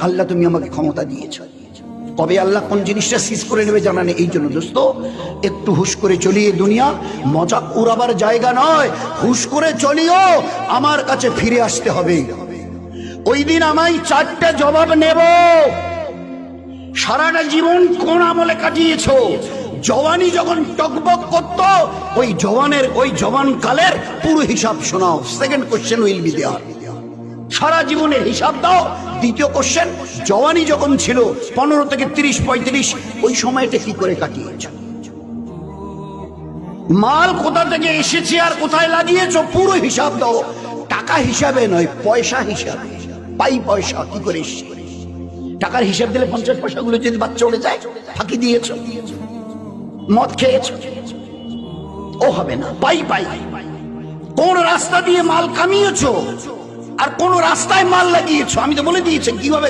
আল্লাহ তুমি আমাকে ক্ষমতা দিয়েছো। কবে আল্লাহ কোন জিনিসটা সিজ করে নেবে জানা নেই। এই জন্য দোস্ত একটু হুশ করে চলিয়ে, দুনিয়া মজাক উড়াবার জায়গা নয়। হুশ করে চলিও, আমার কাছে ফিরে আসতে হবে। ওই দিন আমায় 4টা জবাব নেব। সারাটা জীবন কোন আমলে কাটিয়েছো? জওয়ানি যখন টকবক করত, ওই জওয়ান কালের পুরো হিসাব শোনাও। Second question will be there. সারা জীবনের হিসাব দাও। দ্বিতীয় কোশ্চেন, জওয়ানি যখন ছিল 15 থেকে 30-35, ওই সময়টা কি করে কাটিয়েছ? মাল কোথা থেকে এসেছে আর কোথায় লাগিয়েছ পুরো হিসাব দাও। টাকা হিসাবে নয়, পয়সা হিসাবে। পাই পয়সা কি করে এসছে? টাকার হিসাব দিলে 50 পয়সাগুলো যদি বাদ চলে যায়, ফাঁকি দিয়েছ, মদ খেয়েছ, ও হবে না। পাই পাই কোন রাস্তা দিয়ে মাল কামিয়েছ আর কোন রাস্তায় মাল লাগিয়েছ, আমি তো বলে দিয়েছি কিভাবে